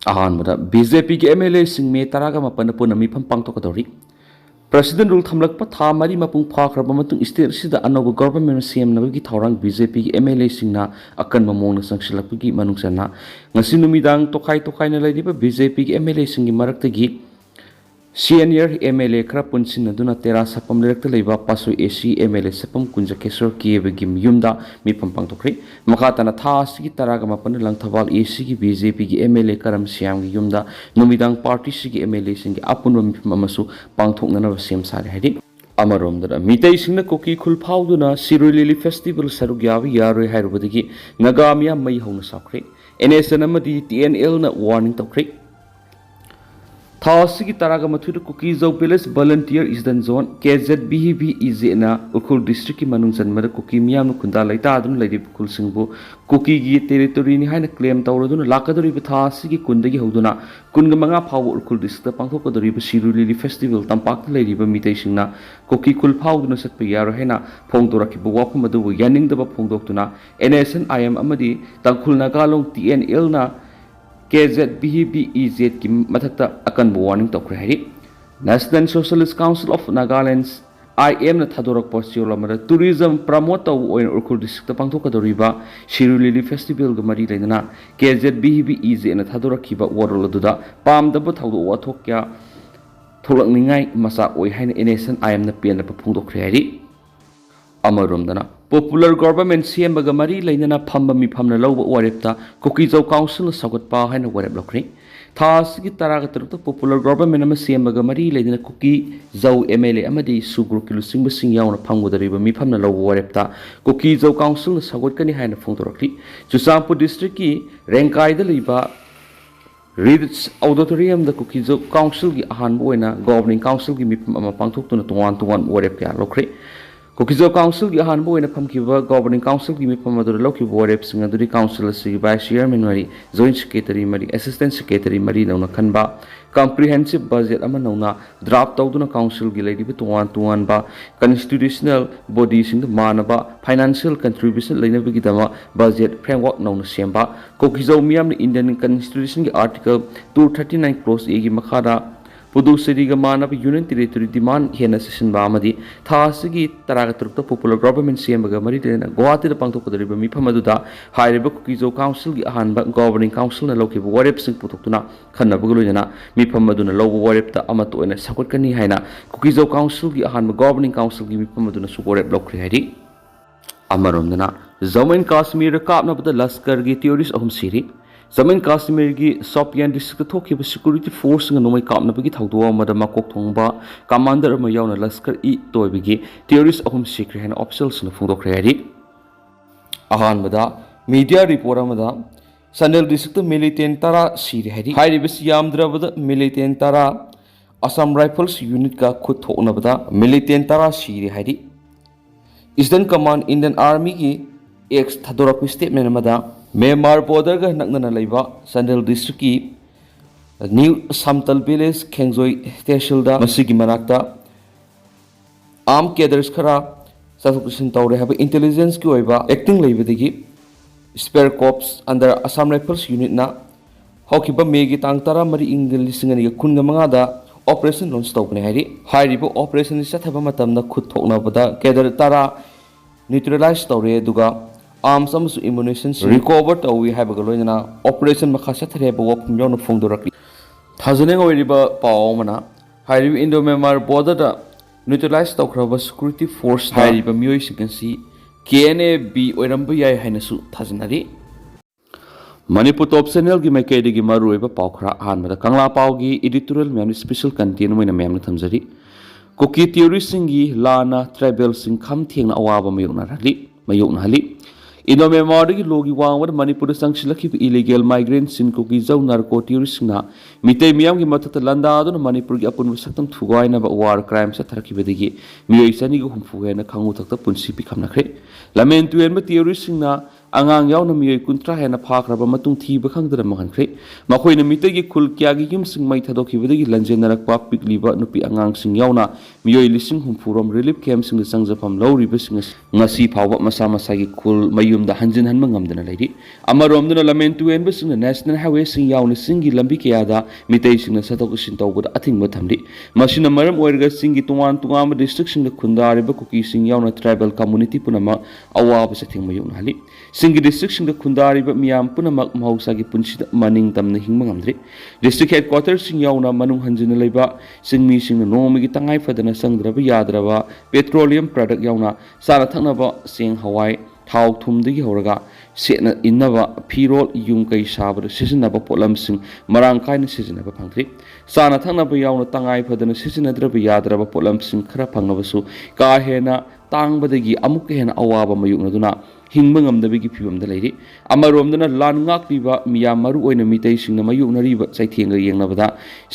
Ahanbada BJP ki MLA sing me taraga mapan puna mi pang to kadori President rule thamlak pa tha mari mapung phakra matung state sida anoba government CM na gi thorang BJP ki MLA sing na akan mamong na sangsilak gi manungsana ngasi numidang tokai na lady ba BJP ki MLA sing gi marakta gi senior MLA khra punsin aduna tera sapam lekta leiba pasu AC MLA sapam kunja kesor ki begim yumda mi pampang tokri makata na tha sigi taraga mapan lang thawal AC ki BJP ki MLA karam siam gi yumda numidang party sigi MLA sing gi apun mi mamasu pangthok na sem sare hadi amarom da mitai singna koki khul phauduna siroi lili festival sarugyawi yaroi hairubadagi nagamia mai hongna sakre NSN amadi TNL na warning tokri Thasi ki taraga mathuda Kuki Zau Palace Volunteer Eastern Zone KZBHB izena Ukul District ki manung janmada Kuki miyam khunda laita adun laidi Ukul singbu Kuki gi territory ni haina claim tawraduna lakadori ba thasi ki kundagi hoduna kunga manga phaw Ukul District pangthokadori ba Sirulili Festival tampak laidi ba mitai singna Kuki kul phawduna satpa yaro haina phongdoraki ba wapam adu yaning da ba phongdoktuna NSN IM amadi tangkhul nagalong TNL na KZBHB ki mathakta akan warning tokre hari National Socialist Council of Nagaland's IM na thadorak postiola mara tourism promote oin Urkhul district pangthok kadoriba Sirulili Festival ga mari leina KZBHB na thadorak kiba warol duda pam da thawdo wathok kya tholak ningai masa oi haina NSN IM na pen pa phungdokre hari amarom dana Popular Government CM bagamari lainana phamba mi phamna lawba warepta Kuki Zau Council sagot pa haina warep lokri thas gi taraga tarukta Popular Government ama CM bagamari lainana Kuki Zau MLA amadi sugru kilu singba sing yauna phangudariba mi phamna lawba warepta Kuki Zau Council sagot kani haina phongdorokli Chusampur district ki Rengkai da liba Ridge Auditorium da Kuki Zau Council gi ahan boina Governing Council gi mi pham ama pangthok tuna tuwan warep kya lokri Kuki Zau Council ki ahan boina phamkiba Governing Council ki mifam adura lokhi warep singa duri council si vice chairman mari joint secretary mari assistant secretary mari nauna khanba comprehensive budget ama nauna draft tawduna council gi lady tuwan ba constitutional body sing manaba financial contribution laina bi dama budget framework nauna semba Kuki Zau miyam Indian constitution ki article 239 clause a gi makhada Pudu Siriga Manab Union Territory demand Hena Session Bamadi, Thasigi Taragaturta Popular Government CMBA Maritana, Guati the Pangto River Mipamaduda, Hairiba Kuki Zau Council, Ahanba Governing Council, and Loki Warep Sing Putuna, Kanabulina, Mipamaduna, Low Warep the Amato and Sakotani Haina, Kuki Zau Council, Ahanba Governing Council, Mipamaduna Suborep Lokri Amarundana, Zaman Kashmir Kapna the Laskargi theories of Siri. Zaman Kashmir gi Sopian district thoki security force nga nomai kapna bagi thawdo amada makok thongba commander ama yauna laskar I toibigi terrorist ahum secret hen officials na phungdokre hari ahan bada media report amada Sanel district militant tara siri hari hairi bes yamdra bada militant tara Assam Rifles unit ka khut thokna bada militant tara siri hari Eastern Command Indian Army gi ex thadorak statement amada Myanmar border ga nakna laiba Sandel district ki New Samtal village Khengzoi tehsilda masigi manakta arm cadres khara sasuksin tawre haba intelligence ki oiba acting laibadagi spare corps under Assam Rifles unit na hokiba megi tang tara mari ingli singani kunga mangada operation launch tawbne hari hairibo operation sathaba matamna khut thokna bada cadre tara neutralize tawre duga arms amusu ammunition recover tawi haiba galoina operation makhasa thareba wapum yawna phongdorakli thajane oiriba pawmana hairiba Indo Myanmar border da neutralize tawkraba security force hairiba miyoi sikansi KNA-B oiramba yai hainasu thajanari Manipur top channel gi maikei gi maruiba pawkhra hanmada kangla pawgi editorial mem special content moina mem thamjari Kuki theory singi lana tribal sing kham thengna awaba mayukna hali Indo Myanmar gi logi wangwad Manipur sangsilaki illegal migrants in Kuki Zau narco terrorists na mitei miyam gi matata landa aduna Manipur gi apun saktam thugai na war crime sa tharaki bedigi miyoi sani gi humfu na khangu thakta punsi pi khamna khre lamen tuen ma terrorists na angang yaw na miyoi kuntra hena phakraba matung thiba khangdana manghankhre makhoi na mitagi khul kyagi yumsing mai thadokibadagi lanjenarakpa pikliba nupi angang sing yawna miyoi lising humfurom relief camp sing sangjafam lawriba sing ngasi phawba masa masagi khul mayumda hanjin hanma ngamdana leiri amaromdana lamen tuenba sing national highway sing yawna singi lambi kayada mitei sing satok sin tawbada athingba thamdi masina maram oirga singi tungan tungama district sing khundariba kuki sing yawna tribal community punama awaba sathing mayung hali singi district sing khundariba miyam punama mahusagi punchida maning tamna hingma ngamdri district headquarters sing yawna manung hanjina leiba singmi sing nomigi tangai fadana sangdraba yadraba petroleum product yawna sara thaknaba sing hawai thau thumdagi horaga sena innaba phirol yumkai sabra sisinaba polamsing marang kaina sisinaba phangthri sana thaknaba yawna tangai fadana sisinadraba yadraba polamsing khara phangnabasu ka hena tangbadagi amuk hena awaba mayuknaduna hingba ngamdabigi phibamda leiri amaromdana lan ngakliba miyam maru oina mitei singna mayuknariba chaithenga yengnabada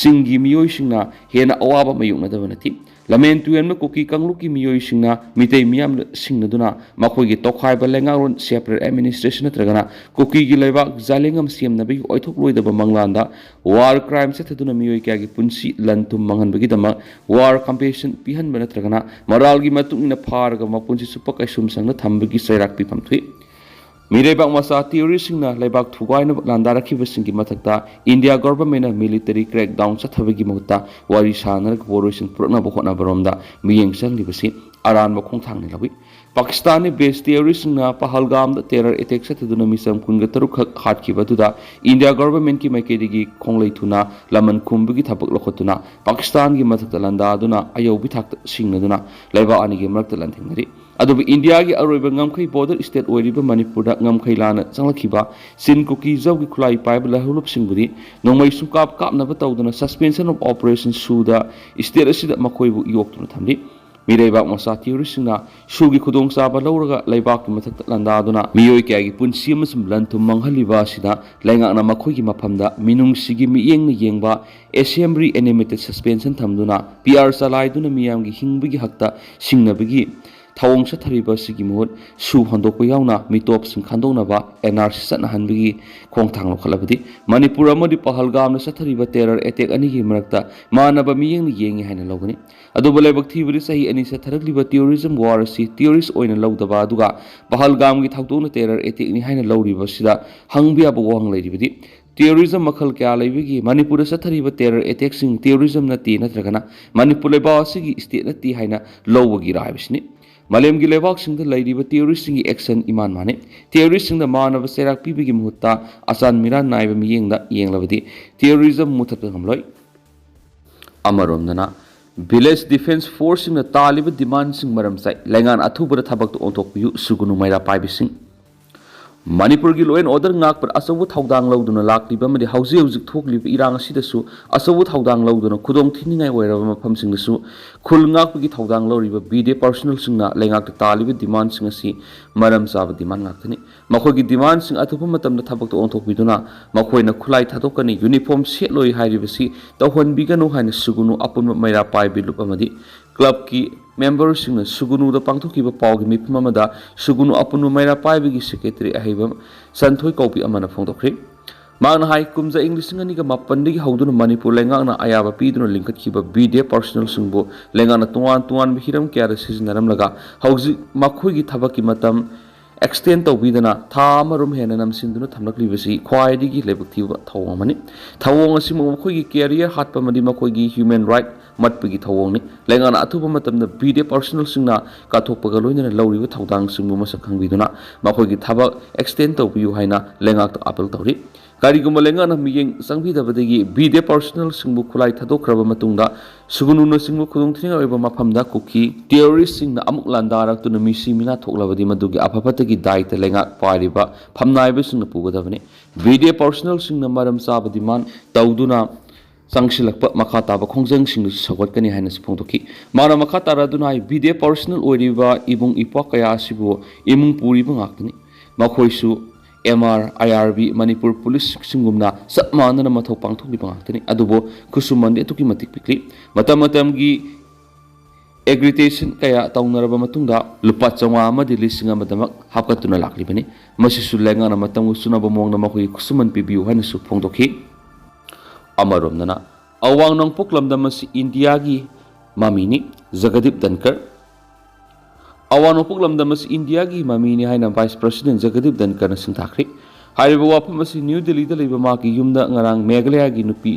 singi miyoi singna hena awaba mayuknadaba nati lamen tuenma kuki kangluki miyoi singna mitei miyam singnaduna makhoigi tokhaiba lengaron separate administration natragana kuki gi leba jalengam siamnabigi oithok loidaba manglanda war crime sethaduna miyoi kyagi punsi lantum manghanbagi dama war compensation pihanba natragana moralgi matungina pharga mapunsi supakaisum sangna thambagi sairak pipam thui Mirebak masa theory singna lebak thugaina landara khibasingi mathakta India government military crackdown sathabagi mahutta wari sanar operation purna bokhona baromda miyeng sanglibasi aran ba khongthangni lawi Pakistani based theory singna Pahalgam da terror attack sataduna misam kunga taruk hatkibatuda India government ki maikedi khonglei thuna laman khumbugi thapak lokhotuna Pakistan gi mathakta landa aduna ayobi thakta singnaduna laiba ani gi marakta landhingnari adobe India gi aroiba ngamkhai border state oiriba Manipur da ngamkhai lana changlakhiba sin kuki zawgi khulai paiba lahulup singbudi nongmai sukap kapnaba tawduna suspension of operation suda state asida makoibu yoktuna thamdi Mirebak masa theory singna sugi khudong saba lawraga laibak ki mathakta landaduna miyoi kyagi punsi amasum lantum manghaliba sida laingakna makhoigi maphamda minung sigi miyengna yengba assembly animated suspension thamduna PR salaiduna miyamgi hingbigi hakta singnabigi thawong sathariba sigi mohot su handokpa yauna mitop sing khandongnaba NRC satnahanbigi khongthang lokhalabadi Manipur amadi Pahalgam na sathariba terror attack ani gi marakta manaba miyeng yengi haina logani aduba laibak thibri sahi ani satharagliba terrorism war si terrorist oina lawdaba aduga Pahalgam gi thawdona terror attack ni haina lawriba sida hangbiya bo wang lairibadi terrorism makhal kya laibigi Manipur sathariba terror attack sing terrorism na ti natragana Manipur leba sigi state na ti haina lawgi raibisni Malem gi lebak sing da lairiba terrorist sing action iman mane terrorist sing da manaba serak pibigi muhutta asan miran naiba miyeng da yenglabadi terrorism muthatna ngamloi amaromdana village defense force sing da taliba demand sing maram sai lengan athubara thabak to ontokpiu sugunu maira paibising Manipur gi law and order ngak par asawu thaudang lawduna lakliba madi hauji hauji thokliba irang asidasu asawu thaudang lawduna khudong thiningai oiraba mafam singdasu khul ngak gi thaudang lawriba BD personal singna lengak taliba demand sing asi maram saba demand ngakthani makhoi gi demand sing athupa matamda thabak to onthokbiduna makhoina khulai thadokani uniform setloi hairibasi tawhon biganu haina sugunu apun maira pai bilup amadi club ki members sing sugunu da pangthokiba pawgi mipmamada sugunu apunu maira paibigi secretary ahiba santhoi kopi amana phongdokre magna hai kumja english ngani ga mapandigi hauduna Manipur lengana ayaba piduna linkat kiba BD personal singbo lengana tuan bihiram kya resisinaram laga hauji makhoi gi thabaki matam extend tawbidana thamarum hena namsinduna thamlaklibasi khwaidigi lebak thiba thawamani thawong asi makhoi gi career hatpa madi makhoi gi human right matpigi thawongni lengana athuba matamda BD personal singna kathokpaga loinana lawriba thawdang singbu masak khangbiduna makhoi gi thaba extend tawbiu haina lengak to appeal tawri kariguma lengana miyeng sangbidabadagi BD personal singbu khulai thadokraba matungda sugununa singbu khudong thringa oiba maphamda kuki terrorist singna amuk landarak tuna misi mina thoklabadi madugi apapatagi daita lengak pariba phamnaiba singna pugadabani BD personal singna maram saba demand tawduna Sangsilakpa makataba khongjang sing sagotkani haina sphongtoki mana makatara dunai BD personal oiriba ibung ipwa kaya asibu imung puriba ngakni makhoisu MR IRB Manipur police singumna sapmanana mathok pangthokli bangakni adubo kusumande tuki matik pikli matam gi एग्रिटेशन कया तौनरबा मतुंगदा लुपा चंगा अमदि लिसिंग अमदमक हापकतुना लाक्लिबनि मसिसु लेंगाना मतंगु सुनबा मोंगना मखोई खुसुमन पिबिउ हानसु फोंदोखि अमरोमना अवांग नोंपोक लमदमसि India की मामीनी जगदीप धनकर अवांग नोंपोक लमदमसि India की मामीनी हाइना vice president Jagdeep धनकर न सिंथाखरि हाइबा वाफमसि new Delhi the लेबा माकी युमदा ngarang Meghalaya की नुपी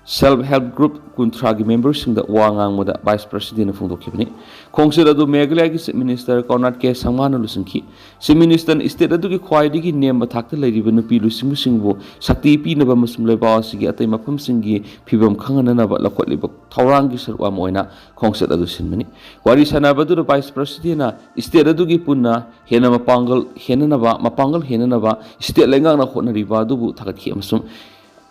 सेल्फ हेल्प ग्रुप कुंथ्रा की मेंबर्स वांगांग वाइस प्रेसिडेंट फोंदोखिबनि खोंसेर अदु मेघालय की चीफ मिनिस्टर कर्नाट के संगमान लुसिंखि चीफ मिनिस्टर स्टेट अदु की ख्वाइदगी नेम थाक्ता लैरिबा नुपी लुसिंगसिंगबो शक्ति पीनबा मसुम लेबा सिगी अतै मफमसिंगी फिबम खंगननबा लखोलिबा थौरांग की सरवाम ओइना खोंसेर अदु सिनबनि वारी सनाबदु वाइस प्रेसिडेंट स्टेट अदु की पुन्ना हेना मपांगल हेननबा स्टेट लेंगांगना होनरिबा अदुबु थागतखि अमसुम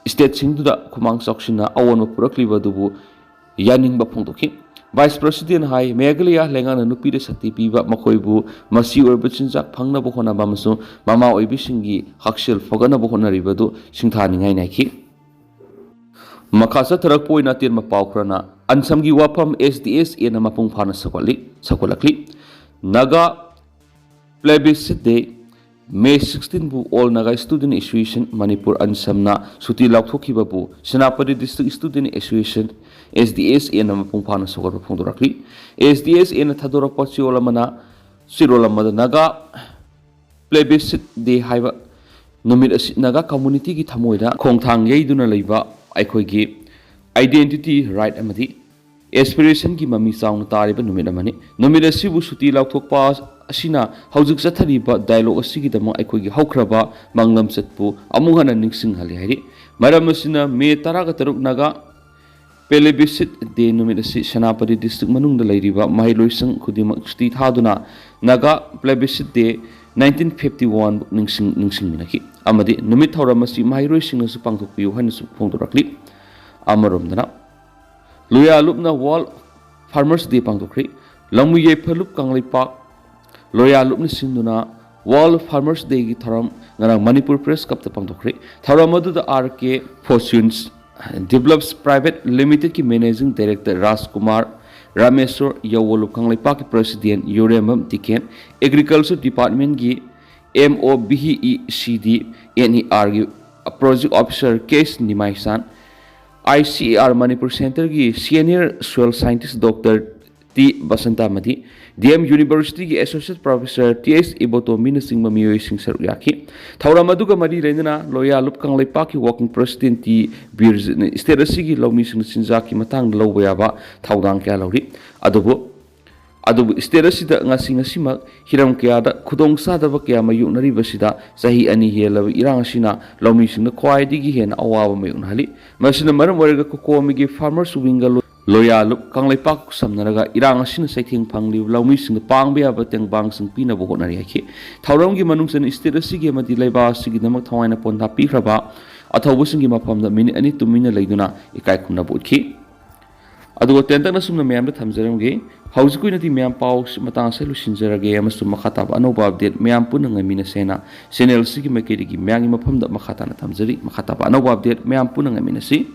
स्टेट सिंगदुदा खुमांग चौक्सिना अवोनबा पुरक्लिबदुबु यानिंगबा फोंदोखि वाइस प्रेसिडेंट हाई मेघालय लेंगांगना नुपीद शक्ति पीबा मखोइबु मसी ओरबा चिंजाक फंगनबा होनबा मसु मामा ओइबिसिंगी हक्सेल फगनबा होनरिबदु सिंथानिंगाइ नाइखि मखासा थरक पोइना तेन पाउखरना अनसमगी वाफम SDS एना मपुंग फाना सकोलक्ली Naga plebiscite day May 16 bu All Naga Student Association Manipur Ansamna Suti Laukhokibabu Senapati District Student Association SDS ena mapung phana sokor phungdorakli SDS ena thadorak pachiyolamana sirolamada Naga plebiscite day haiba numit asi Naga community ki thamoida khongthang yeiduna leiba aikhoigi identity right amadi aspiration ki mami saung tariba numit amani numit asibu suti laukhokpa asina haujuk chathariba dialogue asigi dama aikhoigi haukraba manglam chatpu amuhana ningsing hali hairi maram asina May 13 Naga plebiscite day numit asi Senapati district manungda leiriba mahiloisang khudimak sti thaduna Naga plebiscite day 1951 ningsing minaki amadi numit thauramasi mahiloising nasu pangthokpiu hanasu phongdorakli amaromdana Luya lupna World Farmers Day pangthokri lamuye phalup kangleipak Loya lupna sinduna World Farmers Day ki tharam ngarang Manipur Press Cup ta pangthokri tharam adu da RK Fortunes Develops Private Limited ki Managing Director Rajkumar Rameswar Yawolup kangleipak ki President Yoremam Tiken Agriculture Department ki MOBECD NER ki Project Officer Case Nimaisan ICAR Manipur Center की Senior Soil Scientist Dr. T. Basanta Madi DM University की Associate Professor T.S. Ibotomi Singh Mamiyoy Singh Saruyaki Thaura Maduga Mari Rendana Loya Lup Kangleipak की Working President T. Birz State Asigi Lomi Singh Sinjaki Matang Lowayaba Thaudang Kya Lori Adubu State Asida Ngasimak Hiram Kyada Kudong Sadaba Kya Mayunari Basida Sahi Ani Hela Irang Sina Lomi Singh Kwai Digi Hen Awawa Mayunali Masina Maram Warga Kokomigi Farmers Wingal Loya Lup Kangleipak Samnaraga Irang Sina Saiting Pangli Lomi Singh Pangbia Batang Bang Sing Pina Bohonari Taurangi Manumsan State Asigi Madileba Sigi Namak Tawana Ponta Pikraba Atawasingi Mapam the Mini Ani to Mina Laiduna Ikaikuna Butki Adu tentang nasumna meyam da thamjaramge hauzikui nati meyam paus matang se lusinjarage amasum makhatab anoba update meyam pun ngamina sena channel sigi makeri gi meyang mafam da makhata na thamjari makhatab anoba update meyam pun ngamina si